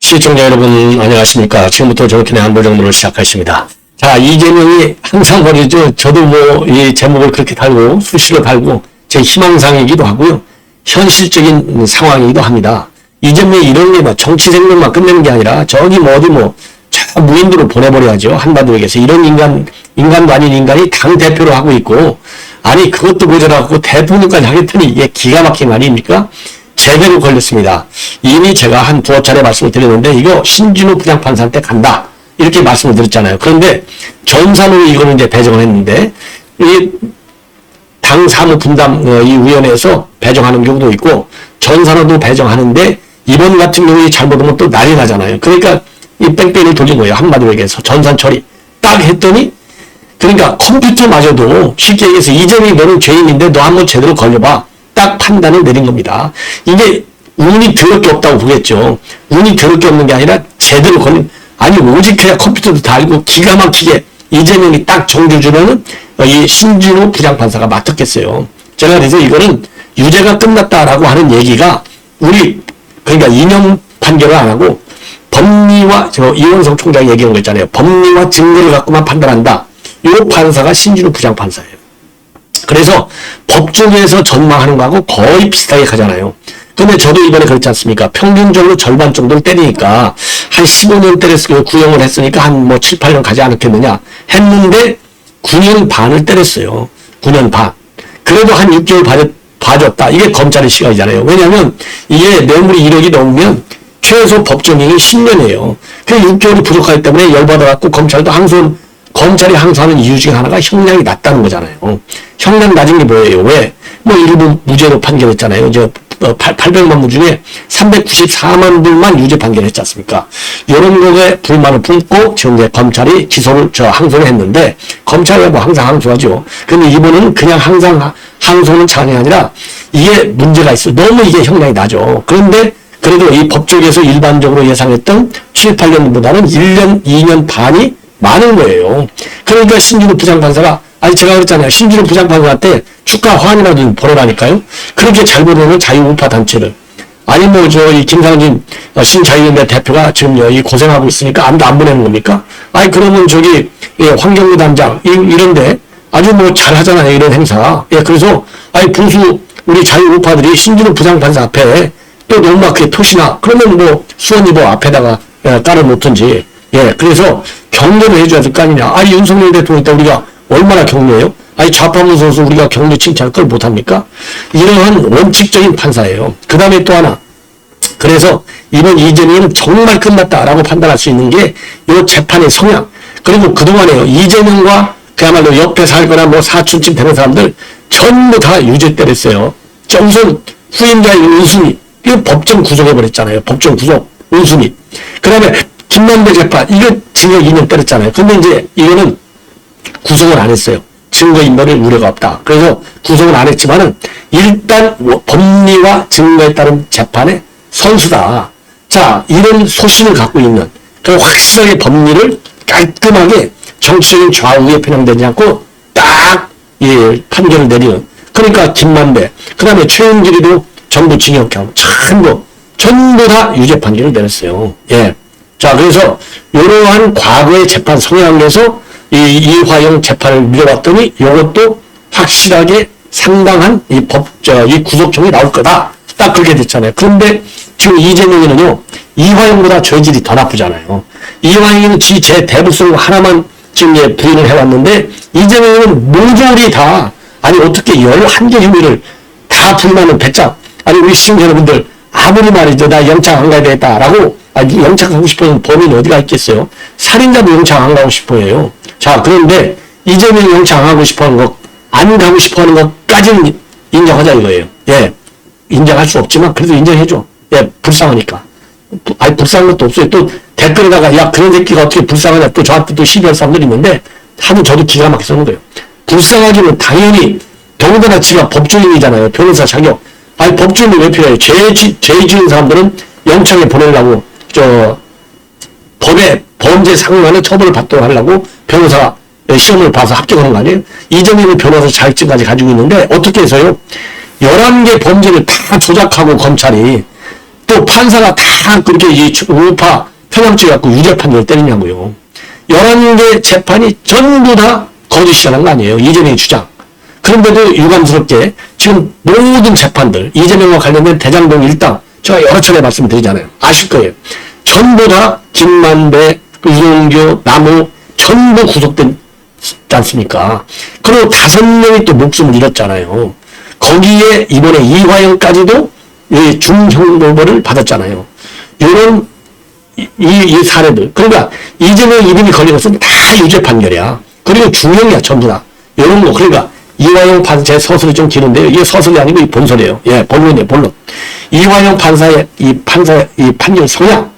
시청자 여러분 안녕하십니까. 지금부터 정확히의 안보 정보를 시작하십니다. 자, 이재명이 항상 말이죠. 저도 뭐 이 제목을 그렇게 달고 수시로 달고 제 희망상이기도 하고요. 현실적인 상황이기도 합니다. 이재명이 이런 게 뭐 정치 생명만 끝내는 게 아니라 저기 뭐 어디 뭐 저 무인도로 보내버려야죠. 한반도 얘기해서 이런 인간도 아닌 인간이 당대표로 하고 있고, 아니 그것도 모자라고 대통령까지 하겠더니 이게 기가 막힌 말입니까? 제대로 걸렸습니다. 이미 제가 한 두어 차례 말씀을 드렸는데 이거 신진호 부장판사한테 간다 이렇게 말씀을 드렸잖아요. 그런데 전산으로 이거는 이제 배정을 했는데 이 당 사무 분담 이 위원회에서 배정하는 경우도 있고 전산으로도 배정하는데 이번 같은 경우에 잘못하면 또 난리 나잖아요. 그러니까 이 뺑뺑이를 돌린 거예요. 한마디로 얘기해서 전산 처리 딱 했더니, 그러니까 컴퓨터마저도 쉽게 얘기해서 이재명이 너는 죄인인데 너 한번 제대로 걸려봐 딱 판단을 내린 겁니다. 이게 운이 더럽게 없다고 보겠죠. 운이 더럽게 없는 게 아니라 제대로 걸린, 아니 오직 그냥 컴퓨터도 다 알고 기가 막히게 이재명이 딱 정규주로는 이 신진호 부장판사가 맡았겠어요. 제가 그래서 이거는 유죄가 끝났다라고 하는 얘기가 우리 그러니까 2년 판결을 안 하고 법리와 이원석 총장이 얘기한 거 있잖아요. 법리와 증거를 갖고만 판단한다. 이 판사가 신진호 부장판사예요. 그래서 법조계에서 전망하는 거하고 거의 비슷하게 가잖아요. 근데 저도 이번에 그렇지 않습니까? 평균적으로 절반 정도를 때리니까 한 15년 때렸으니까 구형을 했으니까 한 뭐 7, 8년 가지 않았겠느냐 했는데 9년 반을 때렸어요. 9년 반. 그래도 한 6개월 봐줬다. 이게 검찰의 시각이잖아요. 왜냐하면 이게 뇌물이 1억이 넘으면 최소 법정형이 10년이에요. 그 6개월이 부족하기 때문에 열받아갖고 검찰이 항소하는 이유 중에 하나가 형량이 낮다는 거잖아요. 형량 낮은 게 뭐예요? 왜? 뭐 일부 무죄로 판결했잖아요. 이제 800만 분 중에 394만 분만 유죄 판결했지 않습니까? 이런 거에 불만을 품고 지금 이제 검찰이 항소를 했는데, 검찰이 뭐 항상 항소하죠. 근데 이번에는 그냥 항상 항소는 차원이 아니라 이게 문제가 있어. 너무 이게 형량이 낮죠. 그런데 그래도 이 법조계에서 일반적으로 예상했던 7, 8년보다는 1년, 2년 반이 많은 거예요. 그러니까 신진호 부장판사가, 아니 제가 그랬잖아요. 신진호 부장판사한테 축하 환이라도 좀 보내라니까요. 그렇게 잘 보내는 자유우파 단체를. 아니 뭐 이 김상진 신자유연대 대표가 지금 이 고생하고 있으니까 아무도 안 보내는 겁니까? 아니 그러면 환경부 단장 이런데 아주 뭐 잘하잖아요. 이런 행사. 예, 그래서 아니 보수 우리 자유우파들이 신진호 부장판사 앞에 또 노랗게 표시나 그러면 뭐 수원이보 앞에다가 깔아놓든지. 예, 그래서 격려를 해줘야 될 거 아니냐. 아니 윤석열 대통령 때 우리가 얼마나 격려해요? 아니 좌파 무서워서 우리가 격려 칭찬할 걸 못합니까? 이러한 원칙적인 판사예요. 그 다음에 또 하나. 그래서 이번 이재명은 정말 끝났다라고 판단할 수 있는 게 이 재판의 성향. 그리고 그동안에요. 이재명과 그야말로 옆에 살거나 뭐 사촌집 되는 사람들 전부 다 유죄 때렸어요. 우선 후임자인 은수미. 이거 법정 구속해버렸잖아요. 법정 구속. 은수미. 그 다음에 김만배 재판. 이거 징역 2년 때렸잖아요. 근데 이제 이거는 구속을 안 했어요. 증거인멸의 우려가 없다. 그래서 구속은 안 했지만은 일단 법리와 증거에 따른 재판의 선수다. 자, 이런 소신을 갖고 있는, 확실하게 법리를 깔끔하게 정치적인 좌우에 편향되지 않고 딱 판결을 내리는. 그러니까 김만배, 그 다음에 최은길이도 전부 징역형, 전부 다 유죄 판결을 내렸어요. 예. 자, 그래서 이러한 과거의 재판 성향에서 이화영 재판을 밀어봤더니 이것도 확실하게 상당한 이 구속형이 나올 거다. 딱 그렇게 됐잖아요. 그런데 지금 이재명이는요, 이화영보다 죄질이 더 나쁘잖아요. 이화영은 제 대부성 하나만 지금 부인을 해왔는데, 이재명은 모조리 다, 아니 어떻게 11개 혐의를 다 불만을 배짱. 아니 우리 시청자 여러분들 아무리 말이죠. 나 영장 안 가야 되겠다라고, 영장 가고 싶으면 범인이 어디가 있겠어요? 살인자도 영장 안 가고 싶어 해요. 자, 그런데 이재명이 영장 안 가고 싶어 하는 거, 안 가고 싶어 하는 것까지는 인정하자 이거예요. 예. 인정할 수 없지만 그래도 인정해줘. 예, 불쌍하니까. 아니, 불쌍한 것도 없어요. 또 댓글에다가, 야, 그런 새끼가 어떻게 불쌍하냐. 또 저한테 또 시비할 사람들이 있는데, 하도 저도 기가 막히게 쓰는 거예요. 불쌍하기는 당연히, 더군다나 지가 법조인이잖아요. 변호사 자격. 아니, 법조인이 왜 필요해요? 죄 지은 사람들은 영장에 보내려고, 법에 범죄 상관의 처벌을 받도록 하려고 변호사 시험을 봐서 합격하는 거 아니에요? 이재명은 변호사 자격증까지 가지고 있는데 어떻게 해서요? 11개 범죄를 다 조작하고 검찰이 또 판사가 다 그렇게 이 우파 편향죄 갖고 유죄 판결을 때리냐고요. 11개 재판이 전부 다 거짓이라는 거 아니에요. 이재명의 주장. 그런데도 유감스럽게 지금 모든 재판들, 이재명과 관련된 대장동 일당, 제가 여러 차례 말씀드리잖아요. 아실 거예요. 전부 다 김만배, 유동규, 남우 전부 구속됐지 않습니까? 그리고 5명이 또 목숨을 잃었잖아요. 거기에 이번에 이화영까지도 중형벌을 받았잖아요. 이런 이 사례들. 그러니까 이재명 이름이 걸린 것은 다 유죄 판결이야. 그리고 중형이야 전부 다. 이런 거. 그러니까 이화영 판사의 서술이 좀 기는데요. 이게 서술이 아니고 이 본설이에요. 예, 본론이에요, 본론. 이화영 판사의 이 판결 성향,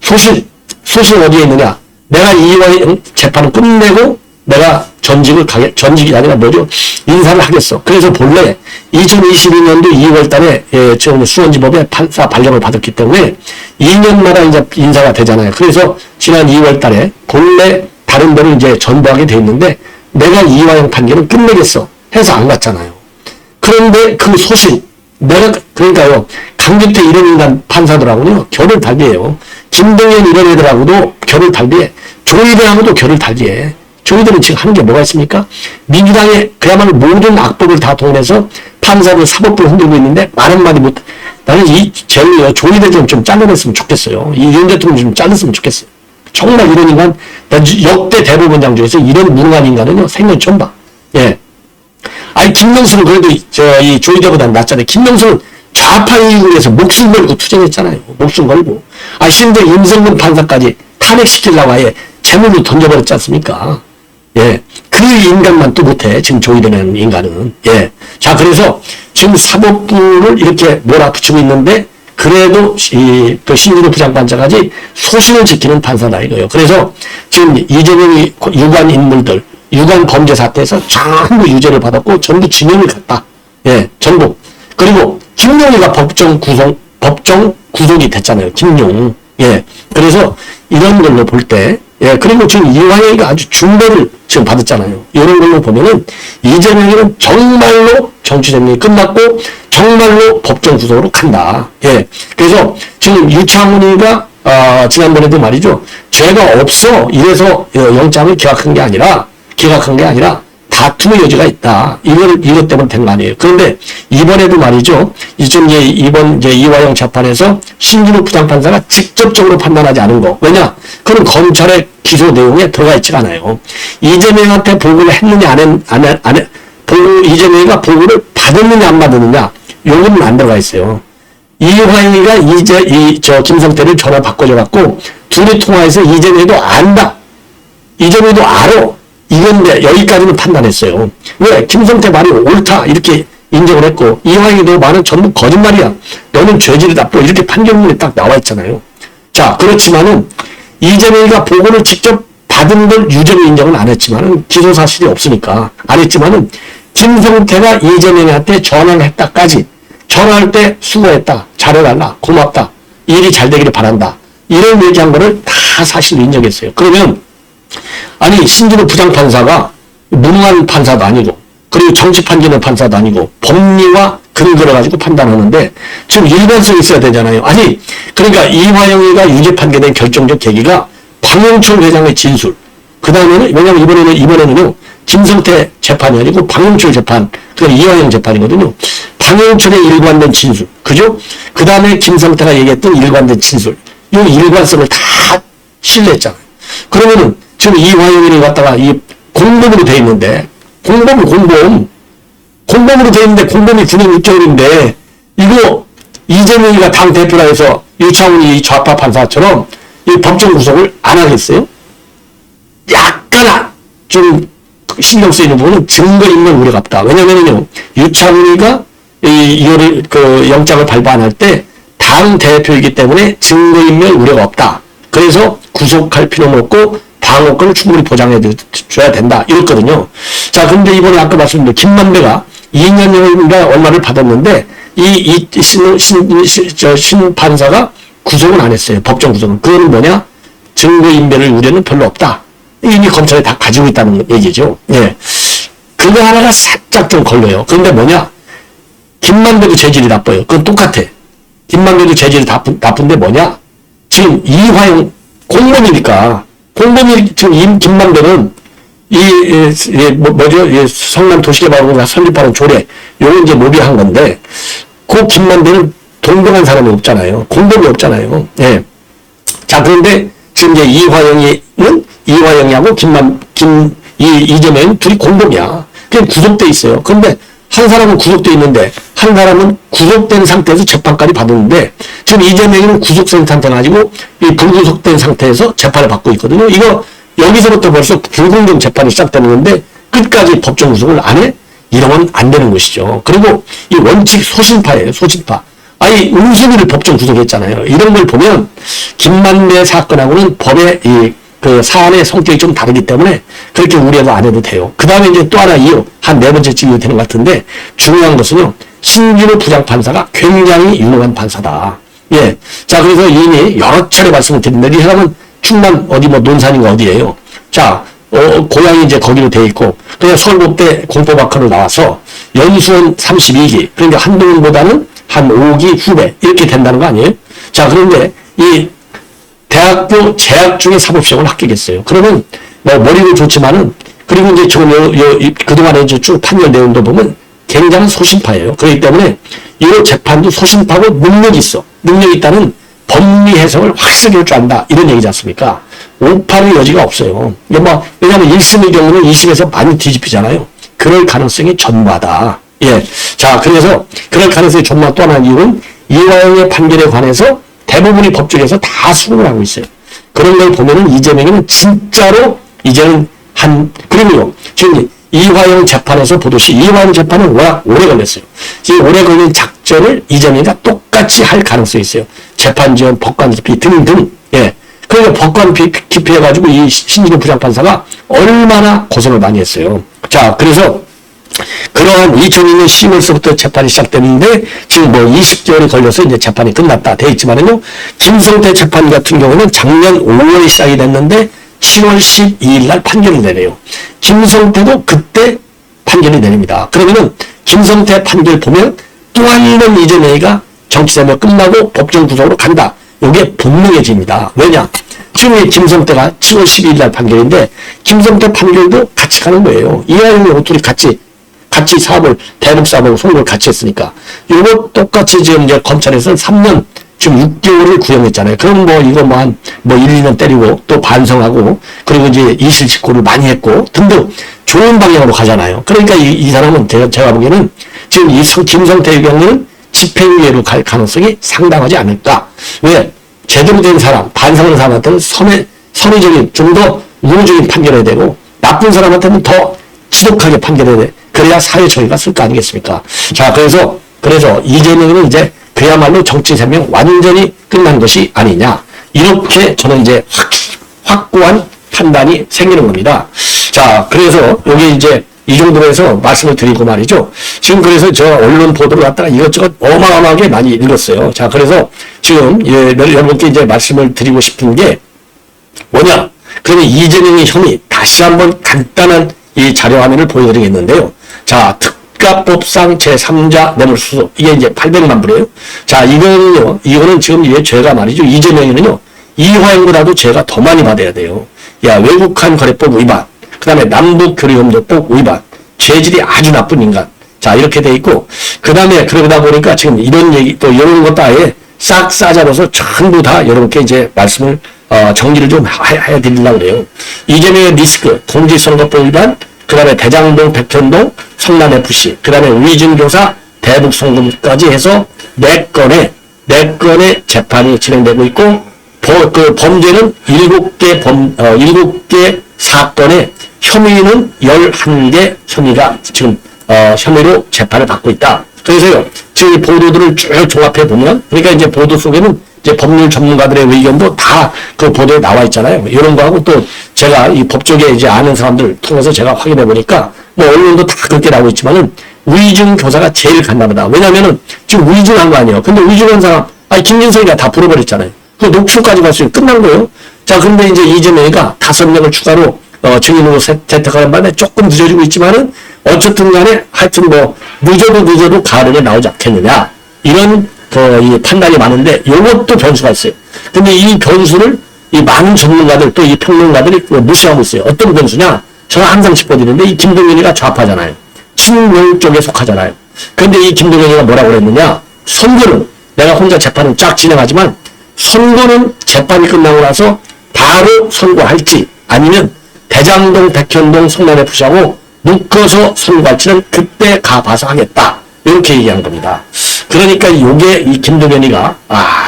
소신 어디에 있느냐? 내가 이화영 재판을 끝내고 내가 전직이 아니라 뭐죠? 인사를 하겠어. 그래서 본래 2022년도 2월 달에 지금 수원지법에 판사 발령을 받았기 때문에 2년마다 이제 인사가 되잖아요. 그래서 지난 2월 달에 본래 다른 데를 이제 전부하게 돼 있는데 내가 이화영 판결을 끝내겠어 해서 안 갔잖아요. 그런데 그 소신, 그러니까요, 강규태 이런 인간 판사들하고는 결을 달리해요. 김동연 이런 애들하고도 결을 달리해. 조희대하고도 결을 달리해. 조희대는 지금 하는 게 뭐가 있습니까? 민주당의 그야말로 모든 악법을 다 동원해서 판사들 사법부를 흔들고 있는데 말 한마디 못, 나는 제일 조희대 좀 잘라냈으면 좋겠어요. 윤 대통령 좀 잘랐으면 좋겠어요. 정말 이런 인간, 역대 대법원장 중에서 이런 무능한 인간은요, 생전 처음 봐. 예. 아니, 김명수는 그래도, 이 조희대보다는 낫잖아요. 김명수는 좌파 이익을 서 목숨 걸고 투쟁했잖아요. 목숨 걸고. 심지어 임성근 판사까지 탄핵시키려고 아예 재물로 던져버렸지 않습니까? 예. 그 인간만 또 못해. 지금 조희대는 인간은. 예. 자, 그래서 지금 사법부를 이렇게 몰아붙이고 있는데, 그래도 그 신진호 부장판사까지 소신을 지키는 판사다 이거예요. 그래서 지금 이재명이 유관 인물들, 유관 범죄 사태에서 전부 유죄를 받았고 전부 징역을 갔다. 예, 전부. 그리고 김용희가 법정 구속이 됐잖아요. 김용. 예. 그래서 이런 걸로 볼 때, 예. 그리고 지금 이화영이가 아주 중벌을 지금 받았잖아요. 이런 걸로 보면은 이재명이는 정말로 정치생명이 끝났고 정말로 법정 구속으로 간다. 예. 그래서 지금 유창훈이가 지난번에도 말이죠. 죄가 없어. 이래서 영장을 기각한 게 아니라 다툼의 여지가 있다. 이것 때문에 된 거 아니에요. 그런데 이번에도 말이죠. 이번 이화영 재판에서 신진호 부장판사가 직접적으로 판단하지 않은 거. 왜냐? 그건 검찰의 기소 내용에 들어가 있지가 않아요. 이재명한테 보고를 했느냐, 이재명이가 보고를 받았느냐, 안 받았느냐. 요거는 안 들어가 있어요. 이화영이가 김성태를 전화 바꿔줘갖고 둘이 통화해서 이재명이도 안다. 이재명이도 알아. 이건데 여기까지는 판단했어요. 왜? 김성태 말이 옳다 이렇게 인정을 했고 이화영이 너 말은 전부 거짓말이야. 너는 죄질이 나빠. 이렇게 판결문에 딱 나와 있잖아요. 자, 그렇지만은 이재명이가 보고를 직접 받은 걸 유죄로 인정은 안 했지만은 기소 사실이 없으니까 안 했지만은 김성태가 이재명한테 전화를 했다까지 전화할 때 수고했다. 잘해달라. 고맙다. 일이 잘 되기를 바란다. 이런 얘기한 거를 다 사실로 인정했어요. 그러면 아니 신진호 부장판사가 무능한 판사도 아니고 그리고 정치 판결의 판사도 아니고 법리와 근거를 가지고 판단하는데 지금 일관성이 있어야 되잖아요. 아니 그러니까 이화영이가 유죄 판결된 결정적 계기가 박영철 회장의 진술. 그 다음에는 왜냐하면 이번에는요 김성태 재판이 아니고 박영철 재판, 그다음에 이화영 재판이거든요. 박영철의 일관된 진술, 그죠? 그 다음에 김성태가 얘기했던 일관된 진술, 이 일관성을 다 신뢰했잖아요. 그러면은 지금 이화영이를 갖다가 이 공범으로 돼 있는데, 공범으로 돼 있는데 공범이 9년 6개월인데 이거 이재명이가 당 대표라 해서 유창훈이 좌파 판사처럼 이 법정 구속을 안 하겠어요? 약간 좀 신경 쓰이는 부분은 증거인멸 우려가 없다. 왜냐면요 유창훈이가 이거를 영장을 발부 안 할 때 당 대표이기 때문에 증거인멸 우려가 없다. 그래서 구속할 필요는 없고 방어권을 충분히 보장해 줘야 된다. 이랬거든요. 자, 근데 이번에 아까 말씀드린 김만배가 2년인가 얼마를 받았는데 신 판사가 구속은 안 했어요. 법정 구속은. 그거는 뭐냐? 증거인멸을 우려는 별로 없다. 이미 검찰이 다 가지고 있다는 얘기죠. 예. 그거 하나가 살짝 좀 걸려요. 그런데 뭐냐? 김만배도 재질이 나빠요. 그건 똑같아. 김만배도 재질이 나쁜데 뭐냐? 지금 이화영 공범이니까. 공범이 지금 김만배는 뭐죠? 성남 도시개발공사 설립하는 조례, 요거 이제 로비한 건데, 그 김만배는 동등한 사람이 없잖아요. 공범이 없잖아요. 예. 자, 그런데 지금 이제 이화영이하고 이재명은 둘이 공범이야. 그냥 구속돼 있어요. 그런데 한 사람은 구속돼 있는데, 한 사람은 구속된 상태에서 재판까지 받았는데, 지금 이재명은 구속된 상태 가지고 이 불구속된 상태에서 재판을 받고 있거든요. 이거 여기서부터 벌써 불공정 재판이 시작되는 건데 끝까지 법정 구속을 안 해? 이러면 안 되는 것이죠. 그리고 이 원칙 소신파예요. 소신파. 아니 은수미를 법정 구속했잖아요. 이런 걸 보면 김만배 사건하고는 법의 그 사안의 성격이 좀 다르기 때문에 그렇게 우려도 안 해도 돼요. 그 다음에 이제 또 하나 한 네 번째 찍이 되는 것 같은데 중요한 것은요. 신진우 부장판사가 굉장히 유능한 판사다. 예. 자, 그래서 이미 여러 차례 말씀을 드렸는데 이 사람은 충남 어디 뭐 논산인가 어디예요. 자, 고향이 이제 거기로 돼 있고, 그냥 서울법대 공법학과로 나와서 연수원 32기, 그러니까 한동훈보다는 한 5기 후배, 이렇게 된다는 거 아니에요? 자, 그런데 이 대학교 재학 중에 사법시험을 합격했어요. 그러면 뭐 머리도 좋지만은, 그리고 이제 지금 그동안에 이제 쭉 판결 내용도 보면 굉장한 소신파예요. 그렇기 때문에 이 재판도 소신파고 능력이 있어. 능력이 있다는 법리 해석을 확실히 할 줄 안다. 이런 얘기지 않습니까? 오판의 여지가 없어요. 왜냐하면 1심의 경우는 2심에서 많이 뒤집히잖아요. 그럴 가능성이 전무하다. 예. 자, 그래서 그럴 가능성이 전무한 또 하나의 이유는 이화영의 판결에 관해서 대부분의 법조계에서 다 수긍을 하고 있어요. 그런 걸 보면은 이재명이는 진짜로 이제는 그리고요. 지금 이화영 재판에서 보듯이 이화영 재판은 워낙 오래 걸렸어요. 이 오래 걸린 작전을 이재명이가 똑같이 할 가능성이 있어요. 재판 지연, 법관 기피 등등. 예. 그러니까 법관 기피해가지고 이 신진우 부장판사가 얼마나 고생을 많이 했어요. 자, 그래서 그러한 2002년 10월서부터 재판이 시작됐는데 지금 뭐 20개월이 걸려서 이제 재판이 끝났다 돼 있지만은요. 김성태 재판 같은 경우는 작년 5월에 시작이 됐는데 10월 12일 날 판결을 내려요. 김성태도 그때 판결이 내립니다. 그러면은 김성태 판결 보면 또 한 번 이재명이가 정치생활 끝나고 법정 구속으로 간다. 이게 분명해집니다. 왜냐? 지금 이 김성태가 7월 12일 날 판결인데 김성태 판결도 같이 가는 거예요. 이화영이 둘이 같이 사업을 대북 사업하고 송고를 같이 했으니까 이거 똑같이 지금 이제 검찰에서는 3년 지금 6개월을 구형했잖아요. 그럼 이거 한 1, 2년 때리고 또 반성하고 그리고 이제 이실직고를 많이 했고 등등 좋은 방향으로 가잖아요. 그러니까 이 사람은 제가 보기에는 지금 이 김성태의 경우는 집행유예로 갈 가능성이 상당하지 않을까. 왜? 제대로 된 사람, 반성하는 사람한테는 선의적인, 좀 더 우호적인 판결해야 되고, 나쁜 사람한테는 더 지독하게 판결해야 돼. 그래야 사회 처리가 쓸 거 아니겠습니까? 자, 그래서 이재명은 이제 그야말로 정치 생명 완전히 끝난 것이 아니냐. 이렇게 저는 이제 확고한 판단이 생기는 겁니다. 자, 그래서 여기 이제 이 정도로 해서 말씀을 드리고 말이죠. 지금 그래서 저 언론 보도를 갖다가 이것저것 어마어마하게 많이 읽었어요. 자, 그래서 지금 여러분께 이제 말씀을 드리고 싶은 게 뭐냐. 그러면 이재명의 혐의 다시 한번 간단한 이 자료 화면을 보여드리겠는데요. 자, 특가법상 제3자 뇌물수수. 이게 이제 800만 불이에요. 자, 이거는 지금 죄가 말이죠. 이재명이는요, 이화영보다도 죄가 더 많이 받아야 돼요. 야, 외국한 거래법 위반. 그 다음에 남북교류협력법 위반. 죄질이 아주 나쁜 인간. 자, 이렇게 돼 있고, 그 다음에 그러다 보니까 지금 이런 얘기, 또 이런 것도 아예 싹 싸잡아서 전부 다 여러분께 이제 말씀을, 정리를 좀 해드리려고 그래요. 이재명의 리스크, 공직선거법 위반, 그 다음에 대장동, 백현동, 성남FC, 그 다음에 위증교사, 대북송금까지 해서 4건의 재판이 진행되고 있고, 그 범죄는 7개 사건에 혐의는 11개 혐의가 지금 혐의로 재판을 받고 있다. 그래서요, 지금 이 보도들을 쭉 종합해 보면, 그러니까 이제 보도 속에는 이제 법률 전문가들의 의견도 다 그 보도에 나와 있잖아요. 이런 거하고 또 제가 이 법조계 이제 아는 사람들 통해서 제가 확인해 보니까 뭐 언론도 다 그렇게 나오고 있지만은 위증 교사가 제일 간단하다. 왜냐면은 지금 위증한 거 아니에요. 근데 위증한 사람, 김진석이가 다 풀어버렸잖아요. 그 녹취까지 갔으면 끝난 거예요. 자, 자, 그런데 이제 이재명이가 5명을 추가로 증인으로 채택하는 바람에 조금 늦어지고 있지만은 어쨌든 간에 하여튼 뭐 늦어도 가을에 나오지 않겠느냐 이런 이 판단이 많은데 요것도 변수가 있어요. 근데 이 변수를 이 많은 전문가들 또 이 평론가들이 무시하고 있어요. 어떤 변수냐? 저는 항상 짚어드리는데 이 김동연이가 좌파잖아요. 친명 쪽에 속하잖아요. 그런데 이 김동연이가 뭐라고 그랬느냐? 선거는 내가 혼자 재판을 쫙 진행하지만 선거는 재판이 끝나고 나서 바로 선고할지 아니면 대장동, 백현동, 성남FC하고 묶어서 선고할지는 그때 가봐서 하겠다. 이렇게 얘기한 겁니다. 그러니까 요게 이 김동연이가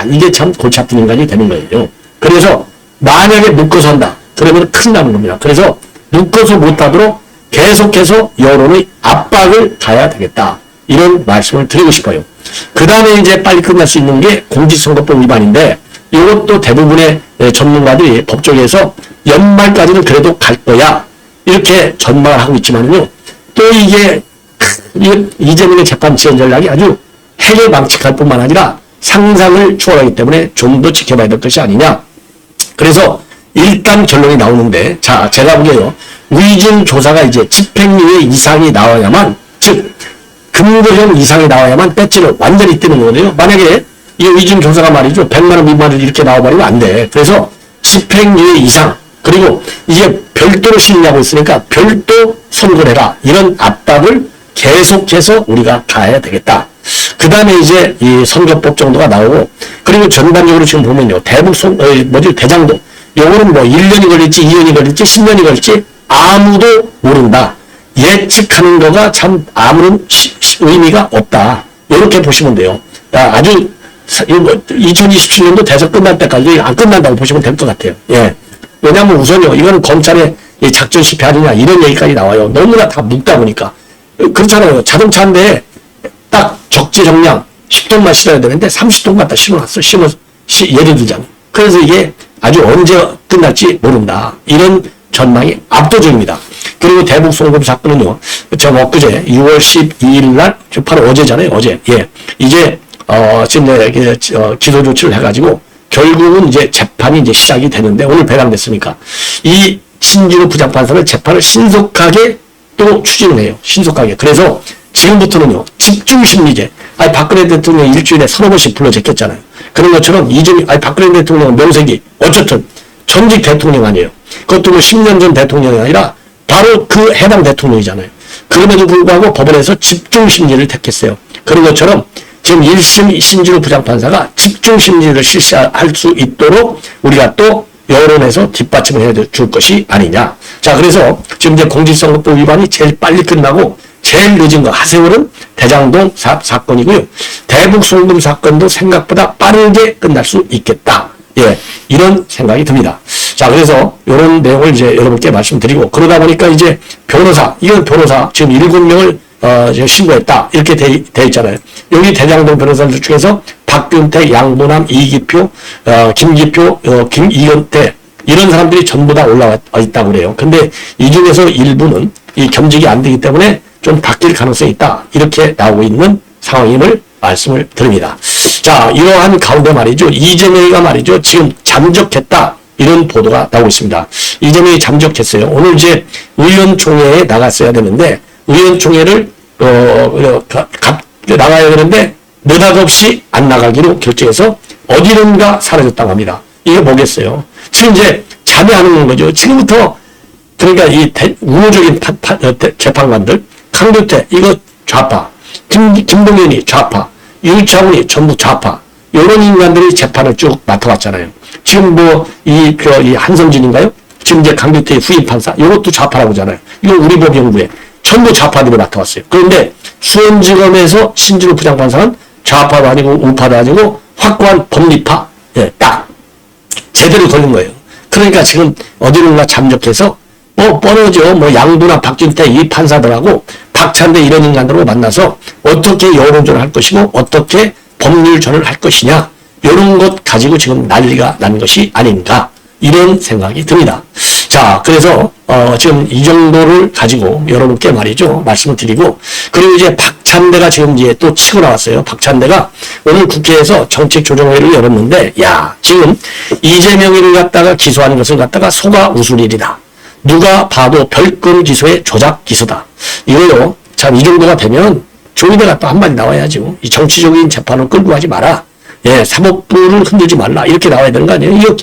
이게 참 골치 아픈 인간이 되는 거예요. 그래서 만약에 묶어서 한다. 그러면 큰일 나는 겁니다. 그래서 묶어서 못하도록 계속해서 여론의 압박을 가야 되겠다. 이런 말씀을 드리고 싶어요. 그 다음에 이제 빨리 끝날 수 있는 게 공직선거법 위반인데 이것도 대부분의 전문가들이 법조계에서 연말까지는 그래도 갈 거야. 이렇게 전망을 하고 있지만요. 또 이게 이재명의 재판 지연 전략이 아주 해를 망측할 뿐만 아니라 상상을 초월하기 때문에 좀 더 지켜봐야 될 것이 아니냐. 그래서 일단 결론이 나오는데 자 제가 보기에요. 위증 조사가 이제 집행유예 이상이 나와야만 즉 금고형 이상이 나와야만 배지를 완전히 떼는 거거든요. 만약에 이 위증 조사가 말이죠. 100만 원 미만으로 이렇게 나와버리면 안 돼. 그래서 집행유예 이상 그리고 이게 별도로 심리하고 있으니까 별도 선고를 해라. 이런 압박을 계속해서 우리가 가야 되겠다. 그 다음에 이제 이 선거법 정도가 나오고 그리고 전반적으로 지금 보면요. 대장동 요거는 뭐 1년이 걸릴지 2년이 걸릴지 10년이 걸릴지 아무도 모른다. 예측하는 거가 참 아무런 의미가 없다. 이렇게 보시면 돼요. 아주 2027년도 대선 끝날 때까지 안 끝난다고 보시면 될 것 같아요. 예. 왜냐하면 우선요. 이거는 검찰의 작전 실패 아니냐 이런 얘기까지 나와요. 너무나 다 묻다 보니까. 그렇잖아요. 자동차인데 딱 적재적량 10톤만 실어야 되는데 30톤 갖다 실어놨어. 예를 들자면. 그래서 이게 아주 언제 끝날지 모른다. 이런 전망이 압도적입니다. 그리고 대북 송금 사건은요. 저 엊그제 6월 12일 날, 바로 어제잖아요. 어제. 예. 이제 지금 기소 조치를 해가지고 결국은 이제 재판이 이제 시작이 되는데 오늘 배당됐으니까 이 신진우 부장판사는 재판을 신속하게 또 추진을 해요. 신속하게. 그래서 지금부터는요. 집중심리제. 박근혜 대통령이 일주일에 서너 번씩 불러 제꼈잖아요. 그런 것처럼 박근혜 대통령은 명색이 어쨌든 전직 대통령 아니에요. 그것도 뭐 10년 전 대통령이 아니라 바로 그 해당 대통령이잖아요. 그럼에도 불구하고 법원에서 집중심리를 택했어요. 그런 것처럼 지금 1심 신진우 부장판사가 집중심리를 실시할 수 있도록 우리가 또 여론에서 뒷받침을 해줄 것이 아니냐. 자, 그래서 지금 이제 공직선거법 위반이 제일 빨리 끝나고 제일 늦은 거 하세월은 대장동 사건이고요. 대북 송금 사건도 생각보다 빠르게 끝날 수 있겠다. 예, 이런 생각이 듭니다. 자, 그래서 이런 내용을 이제 여러분께 말씀드리고 그러다 보니까 이제 이건 변호사 지금 7명을 신고했다. 이렇게 돼 있잖아요. 여기 대장동 변호사들 중에서 박균택, 양보남, 이기표, 김기표, 이건태 이런 사람들이 전부 다 올라와 있다고 그래요. 근데 이 중에서 일부는 이 겸직이 안 되기 때문에 좀 바뀔 가능성이 있다. 이렇게 나오고 있는 상황임을 말씀을 드립니다. 자, 이러한 가운데 말이죠. 이재명이가 말이죠. 지금 잠적했다. 이런 보도가 나오고 있습니다. 이재명이 잠적했어요. 오늘 이제 의원총회에 나갔어야 되는데 의원총회를 나가야 되는데 느닷없이 안 나가기로 결정해서 어디론가 사라졌다고 합니다. 이게 뭐겠어요? 지금 이제 참여하는 거죠. 지금부터 그러니까 이 우호적인 재판관들 강도태 이거 좌파, 김동연이 좌파, 유차훈이 전부 좌파 이런 인간들이 재판을 쭉 맡아왔잖아요. 지금 뭐 이 한성진인가요? 지금 이제 강도태의 후임 판사 이것도 좌파라고 하잖아요. 이거 우리 법연구에 전부 좌파들이 맡아왔어요. 그런데 수원지검에서 신진우 부장판사는 좌파도 아니고 우파도 아니고 확고한 법리파, 예, 딱 제대로 걸린 거예요. 그러니까 지금 어디론가 잠적해서 뻔하죠. 양도나 박준태 이 판사들하고 박찬대 이런 인간들하고 만나서 어떻게 여론전을 할 것이고 어떻게 법률전을 할 것이냐 이런 것 가지고 지금 난리가 난 것이 아닌가 이런 생각이 듭니다. 자, 그래서 지금 이 정도를 가지고 여러분께 말이죠 말씀을 드리고 그리고 이제 박찬대가 지금 이제 또 치고 나왔어요. 박찬대가 오늘 국회에서 정책조정회의를 열었는데, 야, 지금 이재명이를 갖다가 기소하는 것을 갖다가 속아 웃을 일이다. 누가 봐도 별건 기소의 조작 기소다. 이걸로 참 이 정도가 되면 조이대가 또 한마디 나와야죠. 이 정치적인 재판을 끌고 가지 마라. 예, 사법부를 흔들지 말라. 이렇게 나와야 되는 거 아니에요? 이거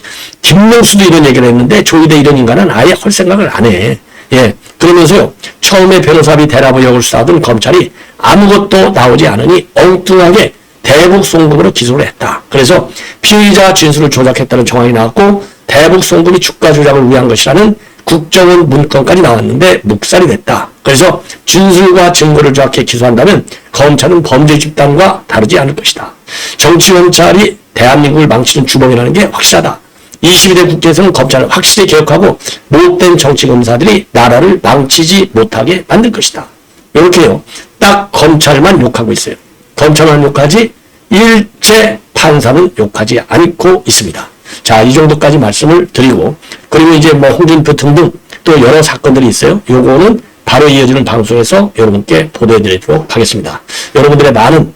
김명수도 이런 얘기를 했는데 조이대 이런 인간은 아예 할 생각을 안 해. 예, 그러면서요. 처음에 변호사비 대라보 역을 수사하던 검찰이 아무것도 나오지 않으니 엉뚱하게 대북 송금으로 기소를 했다. 그래서 피의자 진술을 조작했다는 정황이 나왔고 대북 송금이 주가 조작을 위한 것이라는 국정원 문건까지 나왔는데 묵살이 됐다. 그래서 진술과 증거를 조작해 기소한다면 검찰은 범죄 집단과 다르지 않을 것이다. 정치검찰이 대한민국을 망치는 주범이라는 게 확실하다. 22대 국회에서는 검찰을 확실히 개혁하고 못된 정치검사들이 나라를 망치지 못하게 만들 것이다. 이렇게요. 딱 검찰만 욕하고 있어요. 검찰만 욕하지 일체 판사는 욕하지 않고 있습니다. 자, 이 정도까지 말씀을 드리고, 그리고 이제 뭐 홍준표 등등 또 여러 사건들이 있어요. 요거는 바로 이어지는 방송에서 여러분께 보도해 드리도록 하겠습니다. 여러분들의 많은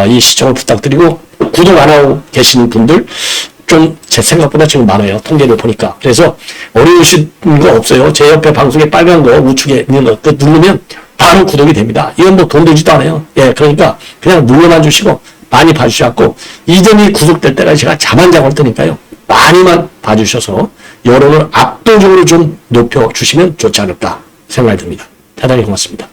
이 시청을 부탁드리고, 구독 안 하고 계시는 분들 좀 제 생각보다 지금 많아요. 통계를 보니까. 그래서 어려우신 거 없어요. 제 옆에 방송에 빨간 거 우측에 있는 거 그 누르면 바로 구독이 됩니다. 이건 뭐 돈 들지도 않아요. 예, 그러니까 그냥 눌러만 주시고 많이 봐주셔갖고 이전이 구속될 때까지 제가 잠 안 자고 할 테니까요. 많이만 봐주셔서 여론을 압도적으로 좀 높여주시면 좋지 않을까 생각이 듭니다. 대단히 고맙습니다.